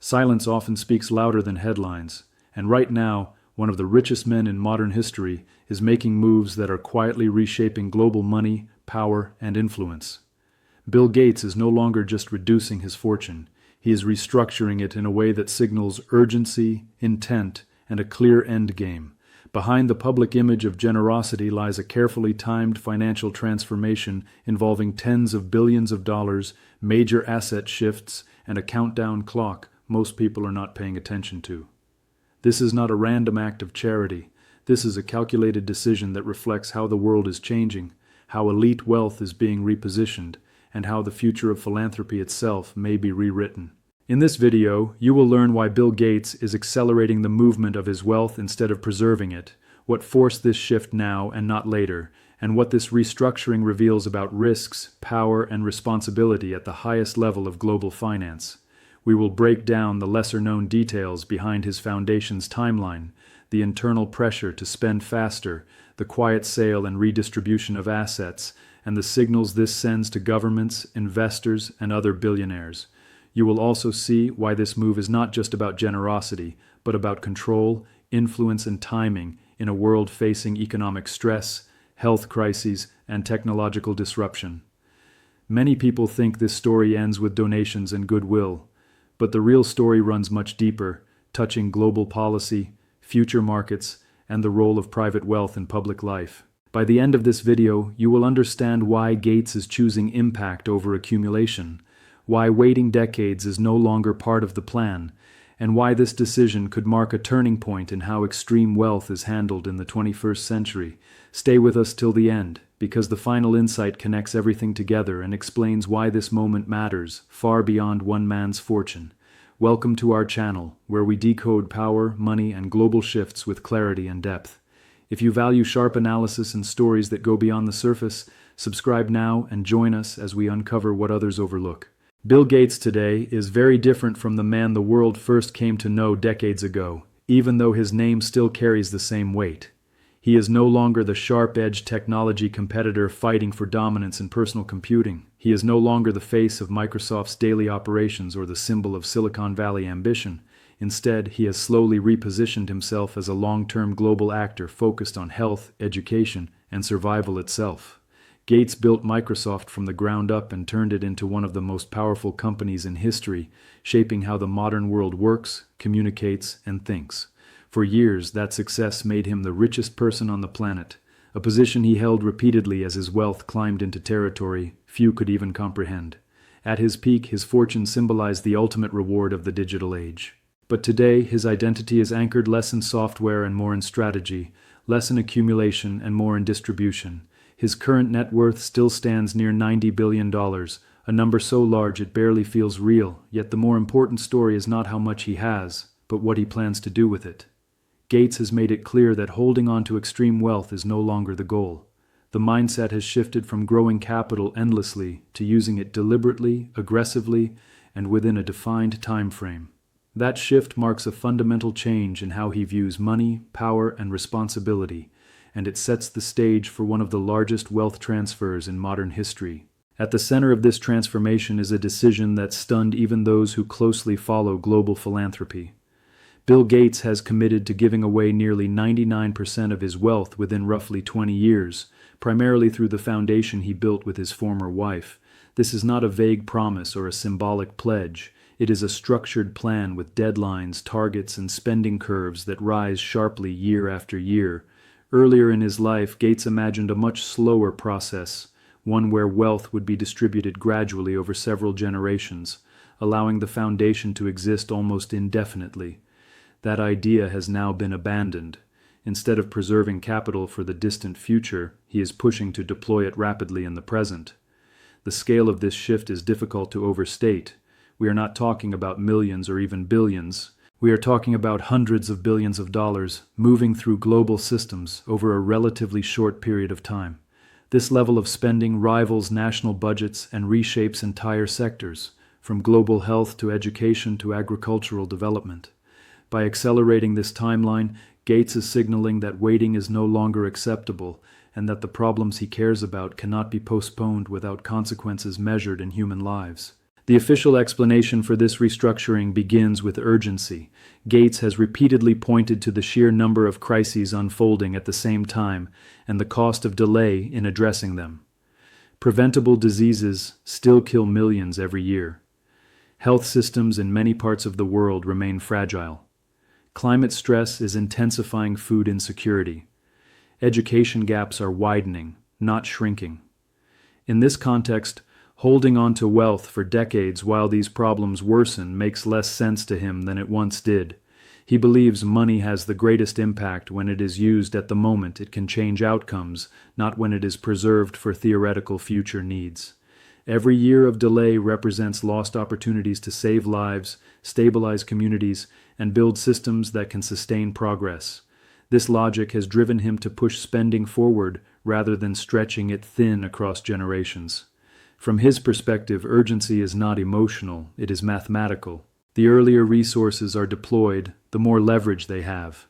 Silence often speaks louder than headlines, and right now, one of the richest men in modern history is making moves that are quietly reshaping global money, power, and influence. Bill Gates is no longer just reducing his fortune. He is restructuring it in a way that signals urgency, intent, and a clear end game. Behind the public image of generosity lies a carefully timed financial transformation involving tens of billions of dollars, major asset shifts, and a countdown clock most people are not paying attention to. This is not a random act of charity. This is a calculated decision that reflects how the world is changing, how elite wealth is being repositioned, and how the future of philanthropy itself may be rewritten. In this video, you will learn why Bill Gates is accelerating the movement of his wealth instead of preserving it, what forced this shift now and not later, and what this restructuring reveals about risks, power, and responsibility at the highest level of global finance. We will break down the lesser-known details behind his foundation's timeline, the internal pressure to spend faster, the quiet sale and redistribution of assets, and the signals this sends to governments, investors, and other billionaires. You will also see why this move is not just about generosity, but about control, influence, and timing in a world facing economic stress, health crises, and technological disruption. Many people think this story ends with donations and goodwill, but the real story runs much deeper, touching global policy, future markets, and the role of private wealth in public life. By the end of this video, you will understand why Gates is choosing impact over accumulation, why waiting decades is no longer part of the plan, and why this decision could mark a turning point in how extreme wealth is handled in the 21st century. Stay with us till the end, because the final insight connects everything together and explains why this moment matters, far beyond one man's fortune. Welcome to our channel, where we decode power, money, and global shifts with clarity and depth. If you value sharp analysis and stories that go beyond the surface, subscribe now and join us as we uncover what others overlook. Bill Gates today is very different from the man the world first came to know decades ago, even though his name still carries the same weight. He is no longer the sharp-edged technology competitor fighting for dominance in personal computing. He is no longer the face of Microsoft's daily operations or the symbol of Silicon Valley ambition. Instead, he has slowly repositioned himself as a long-term global actor focused on health, education, and survival itself. Gates built Microsoft from the ground up and turned it into one of the most powerful companies in history, shaping how the modern world works, communicates, and thinks. For years, that success made him the richest person on the planet, a position he held repeatedly as his wealth climbed into territory few could even comprehend. At his peak, his fortune symbolized the ultimate reward of the digital age. But today, his identity is anchored less in software and more in strategy, less in accumulation and more in distribution. His current net worth still stands near $90 billion, a number so large it barely feels real, yet the more important story is not how much he has, but what he plans to do with it. Gates has made it clear that holding on to extreme wealth is no longer the goal. The mindset has shifted from growing capital endlessly to using it deliberately, aggressively, and within a defined time frame. That shift marks a fundamental change in how he views money, power, and responsibility, and it sets the stage for one of the largest wealth transfers in modern history. At the center of this transformation is a decision that stunned even those who closely follow global philanthropy. Bill Gates has committed to giving away nearly 99% of his wealth within roughly 20 years, primarily through the foundation he built with his former wife. This is not a vague promise or a symbolic pledge. It is a structured plan with deadlines, targets, and spending curves that rise sharply year after year. Earlier in his life, Gates imagined a much slower process, one where wealth would be distributed gradually over several generations, allowing the foundation to exist almost indefinitely. That idea has now been abandoned. Instead of preserving capital for the distant future, he is pushing to deploy it rapidly in the present. The scale of this shift is difficult to overstate. We are not talking about millions or even billions. We are talking about hundreds of billions of dollars moving through global systems over a relatively short period of time. This level of spending rivals national budgets and reshapes entire sectors, from global health to education to agricultural development. By accelerating this timeline, Gates is signaling that waiting is no longer acceptable and that the problems he cares about cannot be postponed without consequences measured in human lives. The official explanation for this restructuring begins with urgency. Gates has repeatedly pointed to the sheer number of crises unfolding at the same time and the cost of delay in addressing them. Preventable diseases still kill millions every year. Health systems in many parts of the world remain fragile. Climate stress is intensifying food insecurity. Education gaps are widening, not shrinking. In this context, holding on to wealth for decades while these problems worsen makes less sense to him than it once did. He believes money has the greatest impact when it is used at the moment it can change outcomes, not when it is preserved for theoretical future needs. Every year of delay represents lost opportunities to save lives, stabilize communities, and build systems that can sustain progress. This logic has driven him to push spending forward rather than stretching it thin across generations. From his perspective, urgency is not emotional, it is mathematical. The earlier resources are deployed, the more leverage they have.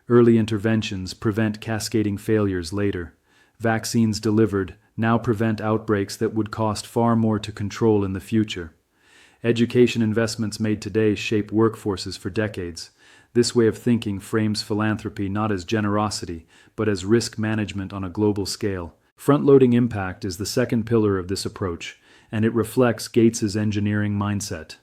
Early interventions prevent cascading failures later. Vaccines delivered now prevent outbreaks that would cost far more to control in the future. Education investments made today shape workforces for decades. This way of thinking frames philanthropy not as generosity, but as risk management on a global scale. Front-loading impact is the second pillar of this approach, and it reflects Gates's engineering mindset.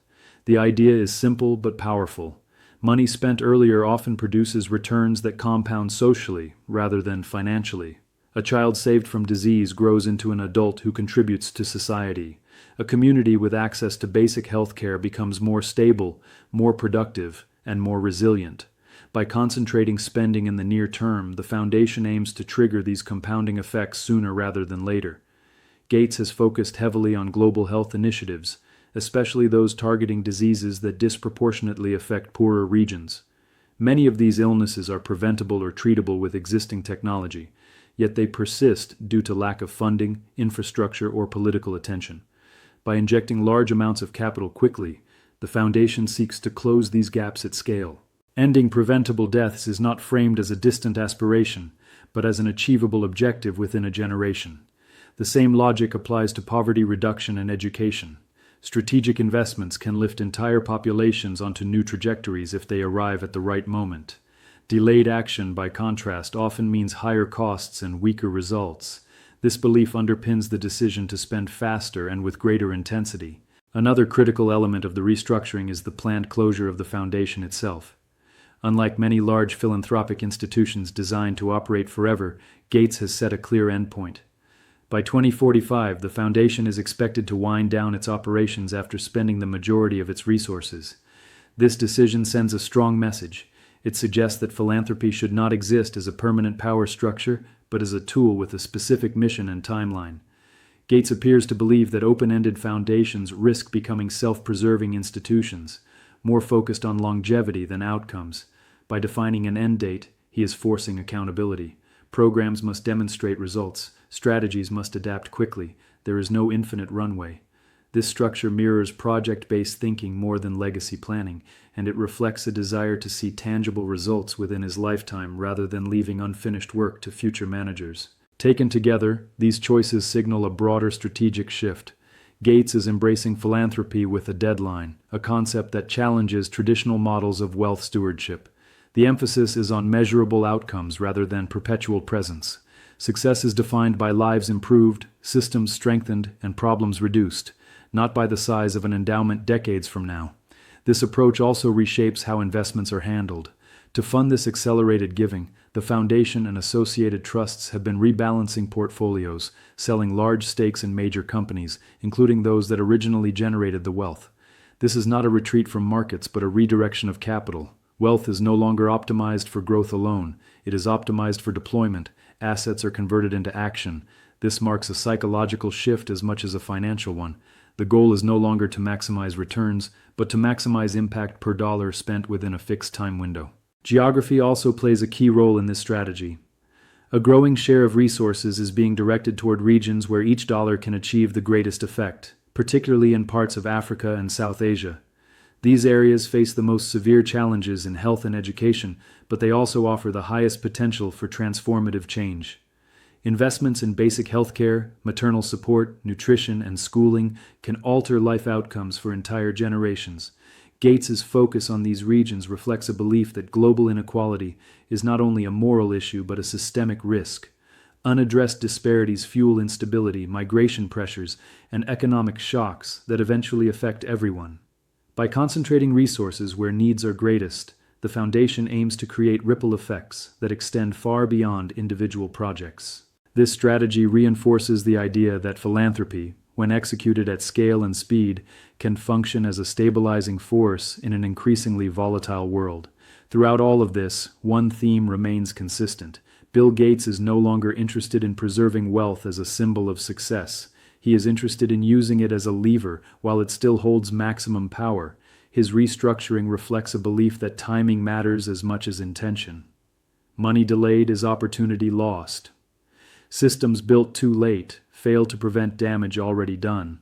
The idea is simple but powerful. Money spent earlier often produces returns that compound socially rather than financially. A child saved from disease grows into an adult who contributes to society. A community with access to basic health care becomes more stable, more productive, and more resilient. By concentrating spending in the near term, the foundation aims to trigger these compounding effects sooner rather than later. Gates has focused heavily on global health initiatives, especially those targeting diseases that disproportionately affect poorer regions. Many of these illnesses are preventable or treatable with existing technology, yet they persist due to lack of funding, infrastructure, or political attention. By injecting large amounts of capital quickly, the foundation seeks to close these gaps at scale. Ending preventable deaths is not framed as a distant aspiration, but as an achievable objective within a generation. The same logic applies to poverty reduction and education. Strategic investments can lift entire populations onto new trajectories if they arrive at the right moment. Delayed action, by contrast, often means higher costs and weaker results. This belief underpins the decision to spend faster and with greater intensity. Another critical element of the restructuring is the planned closure of the foundation itself. Unlike many large philanthropic institutions designed to operate forever, Gates has set a clear endpoint. By 2045, the foundation is expected to wind down its operations after spending the majority of its resources. This decision sends a strong message. It suggests that philanthropy should not exist as a permanent power structure, but as a tool with a specific mission and timeline. Gates appears to believe that open-ended foundations risk becoming self-preserving institutions, more focused on longevity than outcomes. By defining an end date, he is forcing accountability. Programs must demonstrate results. Strategies must adapt quickly. There is no infinite runway. This structure mirrors project-based thinking more than legacy planning, and it reflects a desire to see tangible results within his lifetime rather than leaving unfinished work to future managers. Taken together, these choices signal a broader strategic shift. Gates is embracing philanthropy with a deadline, a concept that challenges traditional models of wealth stewardship. The emphasis is on measurable outcomes rather than perpetual presence. Success is defined by lives improved, systems strengthened, and problems reduced, not by the size of an endowment decades from now. This approach also reshapes how investments are handled. To fund this accelerated giving, the foundation and associated trusts have been rebalancing portfolios, selling large stakes in major companies, including those that originally generated the wealth. This is not a retreat from markets, but a redirection of capital. Wealth is no longer optimized for growth alone. It is optimized for deployment. Assets are converted into action. This marks a psychological shift as much as a financial one. The goal is no longer to maximize returns, but to maximize impact per dollar spent within a fixed time window. Geography also plays a key role in this strategy. A growing share of resources is being directed toward regions where each dollar can achieve the greatest effect, particularly in parts of Africa and South Asia. These areas face the most severe challenges in health and education, but they also offer the highest potential for transformative change. Investments in basic healthcare, maternal support, nutrition, and schooling can alter life outcomes for entire generations. Gates's focus on these regions reflects a belief that global inequality is not only a moral issue but a systemic risk. Unaddressed disparities fuel instability, migration pressures, and economic shocks that eventually affect everyone. By concentrating resources where needs are greatest, the Foundation aims to create ripple effects that extend far beyond individual projects. This strategy reinforces the idea that philanthropy, when executed at scale and speed, can function as a stabilizing force in an increasingly volatile world. Throughout all of this, one theme remains consistent. Bill Gates is no longer interested in preserving wealth as a symbol of success. He is interested in using it as a lever while it still holds maximum power. His restructuring reflects a belief that timing matters as much as intention. Money delayed is opportunity lost. Systems built too late fail to prevent damage already done.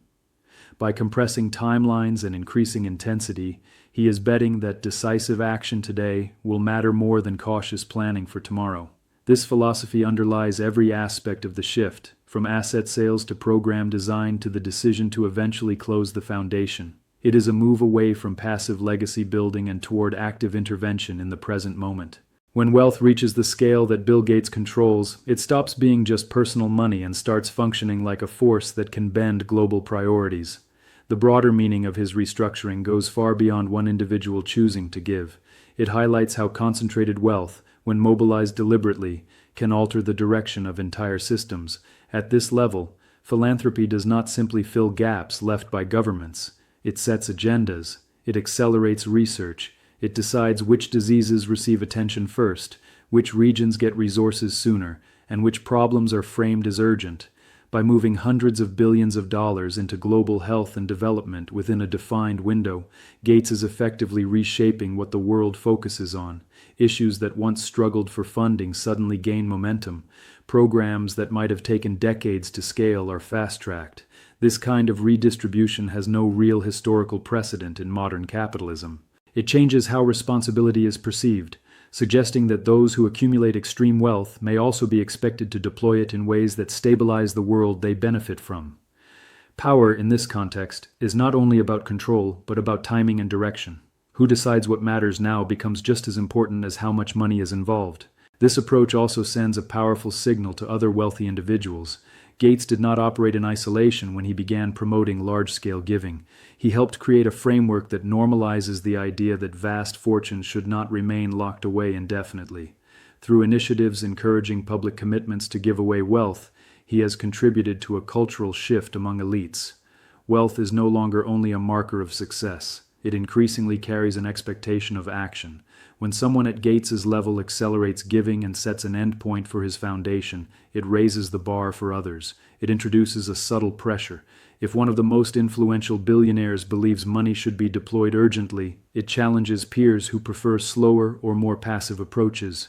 By compressing timelines and increasing intensity, he is betting that decisive action today will matter more than cautious planning for tomorrow. This philosophy underlies every aspect of the shift, from asset sales to program design to the decision to eventually close the foundation. It is a move away from passive legacy building and toward active intervention in the present moment. When wealth reaches the scale that Bill Gates controls, it stops being just personal money and starts functioning like a force that can bend global priorities. The broader meaning of his restructuring goes far beyond one individual choosing to give. It highlights how concentrated wealth, when mobilized deliberately, can alter the direction of entire systems. At this level, philanthropy does not simply fill gaps left by governments. It sets agendas. It accelerates research. It decides which diseases receive attention first, which regions get resources sooner, and which problems are framed as urgent. By moving hundreds of billions of dollars into global health and development within a defined window, Gates is effectively reshaping what the world focuses on. Issues that once struggled for funding suddenly gain momentum. Programs that might have taken decades to scale are fast-tracked. This kind of redistribution has no real historical precedent in modern capitalism. It changes how responsibility is perceived, suggesting that those who accumulate extreme wealth may also be expected to deploy it in ways that stabilize the world they benefit from. Power, in this context, is not only about control, but about timing and direction. Who decides what matters now becomes just as important as how much money is involved. This approach also sends a powerful signal to other wealthy individuals. Gates did not operate in isolation when he began promoting large-scale giving. He helped create a framework that normalizes the idea that vast fortunes should not remain locked away indefinitely. Through initiatives encouraging public commitments to give away wealth, he has contributed to a cultural shift among elites. Wealth is no longer only a marker of success. It increasingly carries an expectation of action. When someone at Gates's level accelerates giving and sets an endpoint for his foundation, it raises the bar for others. It introduces a subtle pressure. If one of the most influential billionaires believes money should be deployed urgently, it challenges peers who prefer slower or more passive approaches.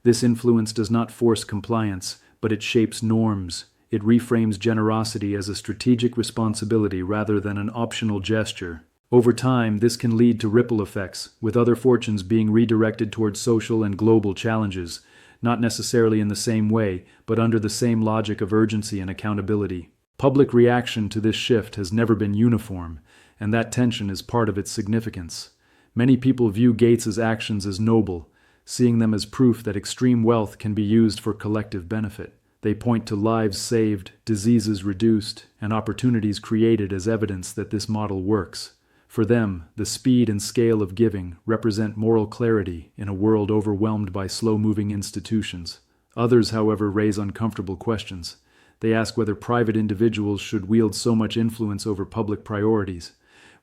This influence does not force compliance, but it shapes norms. It reframes generosity as a strategic responsibility rather than an optional gesture. Over time, this can lead to ripple effects, with other fortunes being redirected towards social and global challenges, not necessarily in the same way, but under the same logic of urgency and accountability. Public reaction to this shift has never been uniform, and that tension is part of its significance. Many people view Gates's actions as noble, seeing them as proof that extreme wealth can be used for collective benefit. They point to lives saved, diseases reduced, and opportunities created as evidence that this model works. For them, the speed and scale of giving represent moral clarity in a world overwhelmed by slow-moving institutions. Others, however, raise uncomfortable questions. They ask whether private individuals should wield so much influence over public priorities.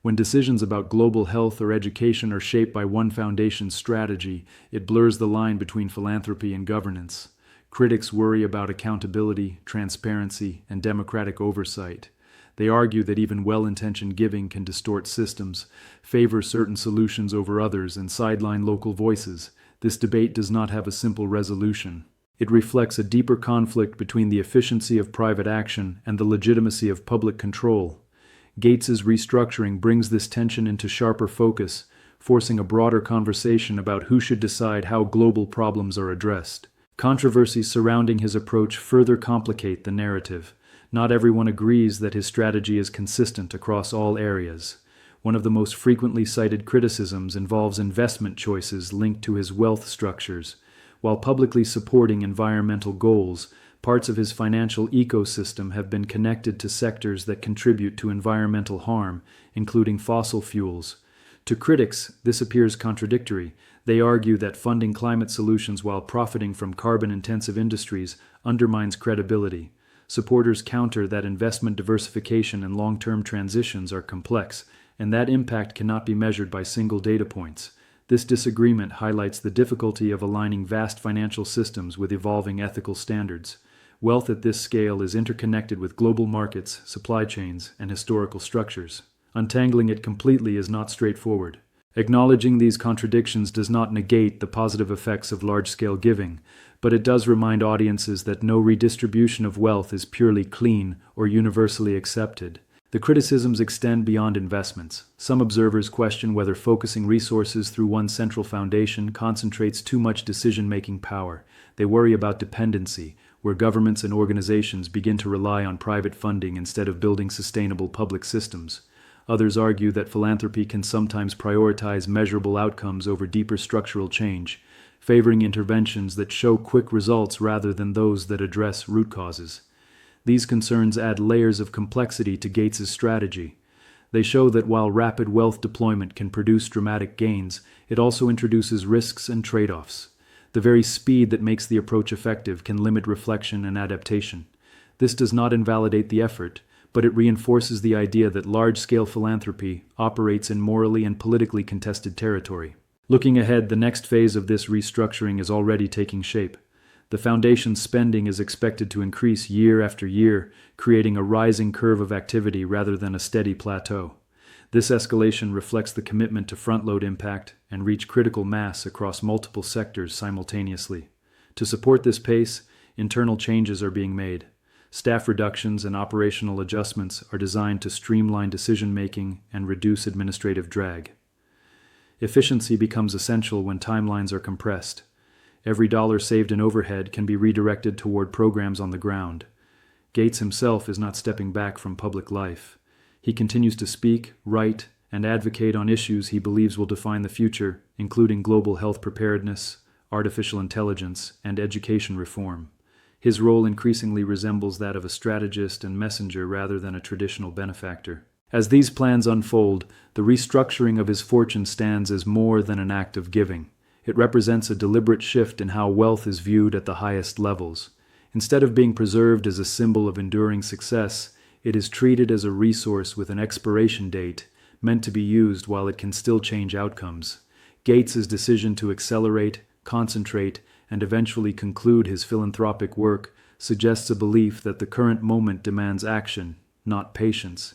When decisions about global health or education are shaped by one foundation's strategy, it blurs the line between philanthropy and governance. Critics worry about accountability, transparency, and democratic oversight. They argue that even well-intentioned giving can distort systems, favor certain solutions over others, and sideline local voices. This debate does not have a simple resolution. It reflects a deeper conflict between the efficiency of private action and the legitimacy of public control. Gates's restructuring brings this tension into sharper focus, forcing a broader conversation about who should decide how global problems are addressed. Controversies surrounding his approach further complicate the narrative. Not everyone agrees that his strategy is consistent across all areas. One of the most frequently cited criticisms involves investment choices linked to his wealth structures. While publicly supporting environmental goals, parts of his financial ecosystem have been connected to sectors that contribute to environmental harm, including fossil fuels. To critics, this appears contradictory. They argue that funding climate solutions while profiting from carbon-intensive industries undermines credibility. Supporters counter that investment diversification and long-term transitions are complex, and that impact cannot be measured by single data points. This disagreement highlights the difficulty of aligning vast financial systems with evolving ethical standards. Wealth at this scale is interconnected with global markets, supply chains, and historical structures. Untangling it completely is not straightforward. Acknowledging these contradictions does not negate the positive effects of large-scale giving, but it does remind audiences that no redistribution of wealth is purely clean or universally accepted. The criticisms extend beyond investments. Some observers question whether focusing resources through one central foundation concentrates too much decision-making power. They worry about dependency, where governments and organizations begin to rely on private funding instead of building sustainable public systems. Others argue that philanthropy can sometimes prioritize measurable outcomes over deeper structural change, favoring interventions that show quick results rather than those that address root causes. These concerns add layers of complexity to Gates's strategy. They show that while rapid wealth deployment can produce dramatic gains, it also introduces risks and trade-offs. The very speed that makes the approach effective can limit reflection and adaptation. This does not invalidate the effort, but it reinforces the idea that large-scale philanthropy operates in morally and politically contested territory. Looking ahead, the next phase of this restructuring is already taking shape. The foundation's spending is expected to increase year after year, creating a rising curve of activity rather than a steady plateau. This escalation reflects the commitment to front-load impact and reach critical mass across multiple sectors simultaneously. To support this pace, internal changes are being made. Staff reductions and operational adjustments are designed to streamline decision-making and reduce administrative drag. Efficiency becomes essential when timelines are compressed. Every dollar saved in overhead can be redirected toward programs on the ground. Gates himself is not stepping back from public life. He continues to speak, write, and advocate on issues he believes will define the future, including global health preparedness, artificial intelligence, and education reform. His role increasingly resembles that of a strategist and messenger rather than a traditional benefactor. As these plans unfold, the restructuring of his fortune stands as more than an act of giving. It represents a deliberate shift in how wealth is viewed at the highest levels. Instead of being preserved as a symbol of enduring success, it is treated as a resource with an expiration date, meant to be used while it can still change outcomes. Gates's decision to accelerate, concentrate, and eventually conclude his philanthropic work suggests a belief that the current moment demands action, not patience.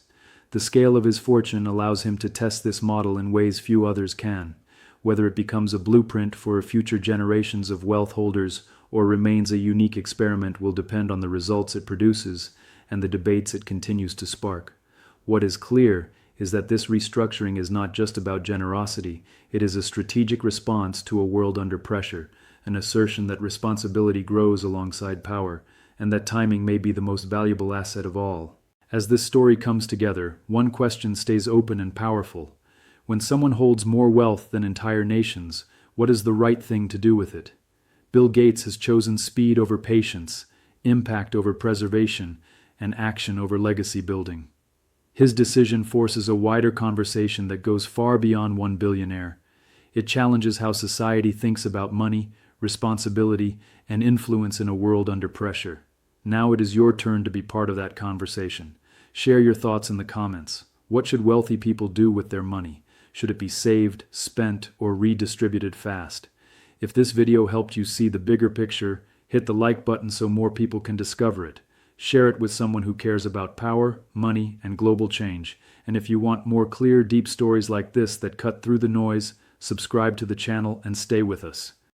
The scale of his fortune allows him to test this model in ways few others can. Whether it becomes a blueprint for future generations of wealth holders or remains a unique experiment will depend on the results it produces and the debates it continues to spark. What is clear is that this restructuring is not just about generosity, it is a strategic response to a world under pressure, an assertion that responsibility grows alongside power, and that timing may be the most valuable asset of all. As this story comes together, one question stays open and powerful. When someone holds more wealth than entire nations, what is the right thing to do with it? Bill Gates has chosen speed over patience, impact over preservation, and action over legacy building. His decision forces a wider conversation that goes far beyond one billionaire. It challenges how society thinks about money, responsibility, and influence in a world under pressure. Now it is your turn to be part of that conversation. Share your thoughts in the comments. What should wealthy people do with their money? Should it be saved, spent, or redistributed fast? If this video helped you see the bigger picture, hit the like button so more people can discover it. Share it with someone who cares about power, money, and global change. And if you want more clear, deep stories like this that cut through the noise, subscribe to the channel and stay with us.